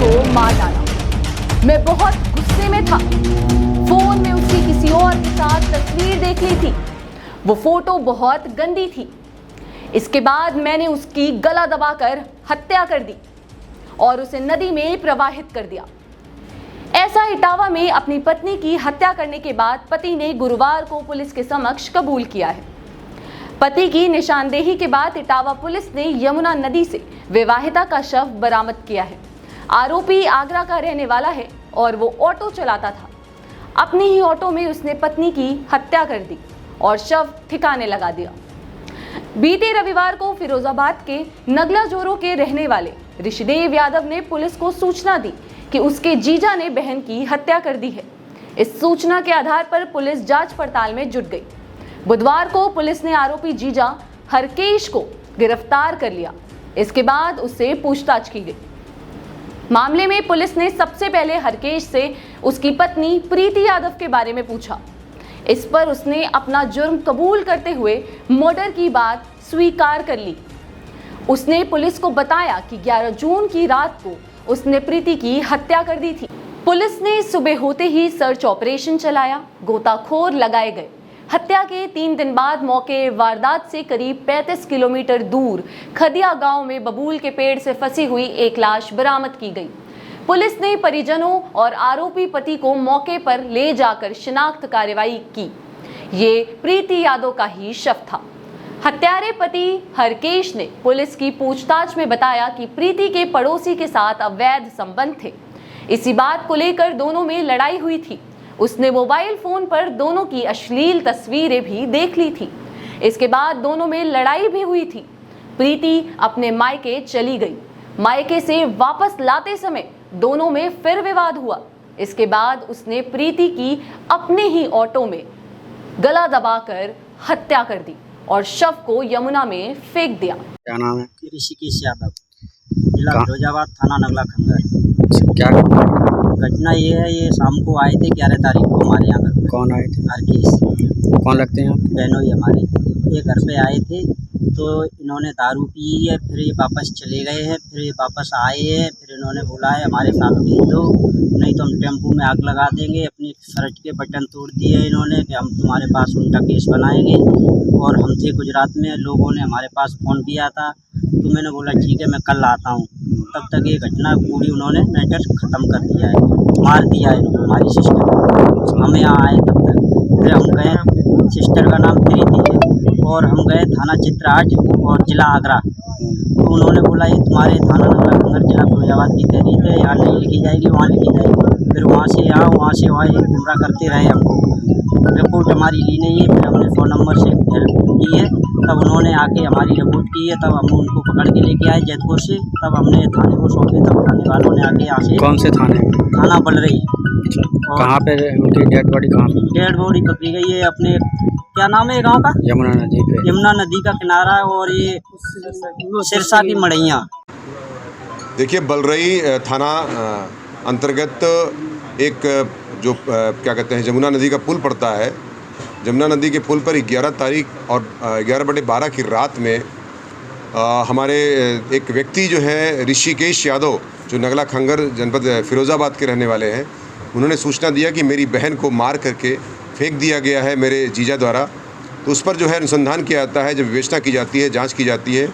को मार डाला। मैं बहुत गुस्से में था। फोन में उसकी किसी और के साथ तस्वीर देख ली थी। वो फोटो बहुत गंदी थी। इसके बाद मैंने उसकी गला दबाकर हत्या कर दी और उसे नदी में प्रवाहित कर दिया। ऐसा इटावा में अपनी पत्नी की हत्या करने के बाद पति ने गुरुवार को पुलिस के समक्ष कबूल किया है। पति की निशानदेही के बाद इटावा पुलिस ने यमुना नदी से विवाहिता का शव बरामद किया है। आरोपी आगरा का रहने वाला है और वो ऑटो चलाता था। अपनी ही ऑटो में उसने पत्नी की हत्या कर दी और शव ठिकाने लगा दिया। बीते रविवार को फिरोजाबाद के नगला जोरो के रहने वाले ऋषिदेव यादव ने पुलिस को सूचना दी कि उसके जीजा ने बहन की हत्या कर दी है। इस सूचना के आधार पर पुलिस जांच पड़ताल में जुट गई। बुधवार को पुलिस ने आरोपी जीजा हरकेश को गिरफ्तार कर लिया। इसके बाद उससे पूछताछ की गई। मामले में पुलिस ने सबसे पहले हरकेश से उसकी पत्नी प्रीति यादव के बारे में पूछा। इस पर उसने अपना जुर्म कबूल करते हुए मर्डर की बात स्वीकार कर ली। उसने पुलिस को बताया कि 11 जून की रात को उसने प्रीति की हत्या कर दी थी। पुलिस ने सुबह होते ही सर्च ऑपरेशन चलाया। गोताखोर लगाए गए। हत्या के 3 दिन बाद मौके वारदात से करीब 35 किलोमीटर दूर खदिया गांव में बबूल के पेड़ से फंसी हुई एक लाश बरामद की गई। पुलिस ने परिजनों और आरोपी पति को मौके पर ले जाकर शिनाख्त कार्रवाई की। ये प्रीति यादव का ही शव था। हत्यारे पति हरकेश ने पुलिस की पूछताछ में बताया कि प्रीति के पड़ोसी के साथ अवैध संबंध थे। इसी बात को लेकर दोनों में लड़ाई हुई थी। उसने मोबाइल फोन पर दोनों की अश्लील तस्वीरें भी देख ली थी। इसके बाद दोनों में लड़ाई भी हुई थी। प्रीति अपने मायके चली गई। मायके से वापस लाते समय दोनों में फिर विवाद हुआ। इसके बाद उसने प्रीति की अपने ही ऑटो में गला दबाकर हत्या कर दी और शव को यमुना में फेंक दिया। क्या नाम है? ऋषिकेश यादव, जिला फिरोजाबाद, थाना नगला खंगर। क्या घटना ये है, ये शाम को आए थे 11 तारीख को हमारे यहाँ घर पे। कौन आए थे? हरकेश कौन लगते हैं आप? बहनोई हमारे। ये घर पे आए थे तो इन्होंने दारू पी है, फिर ये वापस चले गए हैं, फिर ये वापस आए हैं, फिर इन्होंने बोला है हमारे साथ भेज दो, नहीं तो हम टेम्पू में आग लगा देंगे। अपनी शर्ट के बटन तोड़ दिए इन्होंने कि हम तुम्हारे पास उल्टा केस बनाएंगे। और हम थे गुजरात में, लोगों ने हमारे पास फ़ोन किया था तो मैंने बोला ठीक है मैं कल आता हूँ। तब तक ये घटना पूरी उन्होंने मैटर ख़त्म कर दिया है, मार दिया है हमारी सिस्टर को। हम यहाँ आए तब तक फिर हम गए, सिस्टर का नाम प्रीति है, और हम गए थाना चित्राट और ज़िला आगरा। तो उन्होंने बोला ये तुम्हारे थाना नगला खंगर जिला फिरोजाबाद की तहरीर है, यहाँ नहीं लिखी जाएगी, वहाँ लिखी जाएगी। फिर वहाँ से यहाँ, वहाँ से वहाँ ये गुमराह करते रहे हमको। रिपोर्ट हमारी ली नहीं है, फिर हमने फ़ोन नंबर से हेल्प की है, तब उन्होंने आके हमारी रिपोर्ट की है, तब हम उनको पकड़ के लेके आए जैतपुर से। तब हमने थाने को सौंपे, तब थाने वालों ने आके यहाँ से। कौन से थाने? थाना बलरई। कहाँ पे उनकी डेड बॉडी? कहाँ पे? डेड बॉडी पकड़ी गई है अपने, क्या नाम है गांव का? यमुना नदी पे। यमुना नदी का किनारा, और ये सिरसा की मड़ैया। देखिए, बलरई थाना अंतर्गत एक जो क्या कहते हैं यमुना नदी का पुल पड़ता है। यमुना नदी के पुल पर 11 तारीख और 11/12 की रात में हमारे एक व्यक्ति जो है ऋषिकेश यादव, जो नगला खंगर जनपद फिरोज़ाबाद के रहने वाले हैं, उन्होंने सूचना दिया कि मेरी बहन को मार करके फेंक दिया गया है मेरे जीजा द्वारा। तो उस पर जो है अनुसंधान किया जाता है, जब विवेचना की जाती है, जांच की जाती है,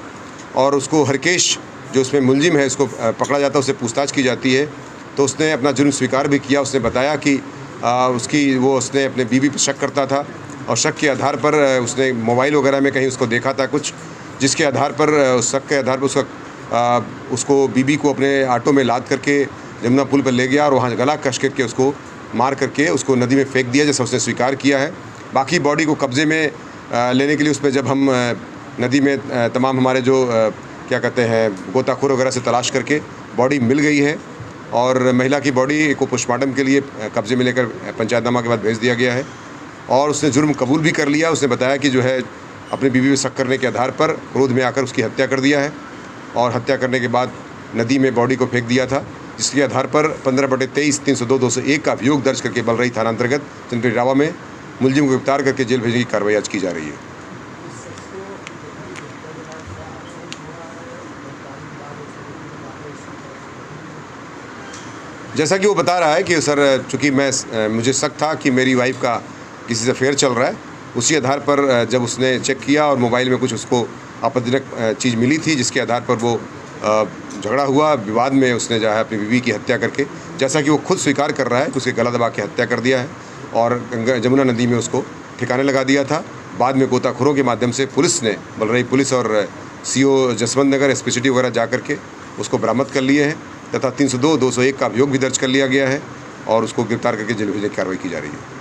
और उसको हरकेश जो उसमें मुलजिम है उसको पकड़ा जाता है, उससे पूछताछ की जाती है। तो उसने अपना जुर्म स्वीकार भी किया। उसने बताया कि उसने अपने बीवी पर शक करता था, और शक के आधार पर उसने मोबाइल वगैरह में कहीं उसको देखा था कुछ, जिसके आधार पर उस शक के आधार पर उसको बीबी को अपने ऑटो में लाद करके यमुना पुल पर ले गया और वहाँ गला कस करके उसको मार करके उसको नदी में फेंक दिया, जैसा उसने स्वीकार किया है। बाकी बॉडी को कब्ज़े में लेने के लिए उस पर जब हम नदी में तमाम हमारे जो क्या कहते हैं गोताखोर वगैरह से तलाश करके बॉडी मिल गई है, और महिला की बॉडी को पोस्टमार्टम के लिए कब्जे में लेकर पंचायतनामा के बाद भेज दिया गया है। और उसने जुर्म कबूल भी कर लिया। उसने बताया कि जो है अपनी बीवी पे शक करने के आधार पर क्रोध में आकर उसकी हत्या कर दिया है, और हत्या करने के बाद नदी में बॉडी को फेंक दिया था, जिसके आधार पर 15/23 302/201 का अभियोग दर्ज करके बलरई थाना अंतर्गत जनपद इटावा में मुलजिम को गिरफ्तार करके जेल भेजने की कार्रवाई आज की जा रही है। जैसा कि वो बता रहा है कि सर चूँकि मुझे शक था कि मेरी वाइफ का किसी से अफेयर चल रहा है, उसी आधार पर जब उसने चेक किया और मोबाइल में कुछ उसको आपत्तिजनक चीज़ मिली थी, जिसके आधार पर वो झगड़ा हुआ, विवाद में उसने जो है अपनी बीवी की हत्या करके, जैसा कि वो खुद स्वीकार कर रहा है, उसके गला दबा के हत्या कर दिया है और जमुना नदी में उसको ठिकाने लगा दिया था। बाद में गोताखोरों के माध्यम से पुलिस ने, बलरई पुलिस और CO जसवंत नगर SPCT वगैरह जा करके उसको बरामद कर लिए हैं तथा 302, 201 का अभियोग भी दर्ज कर लिया गया है और उसको गिरफ्तार करके जेल भेजने की कार्रवाई की जा रही है।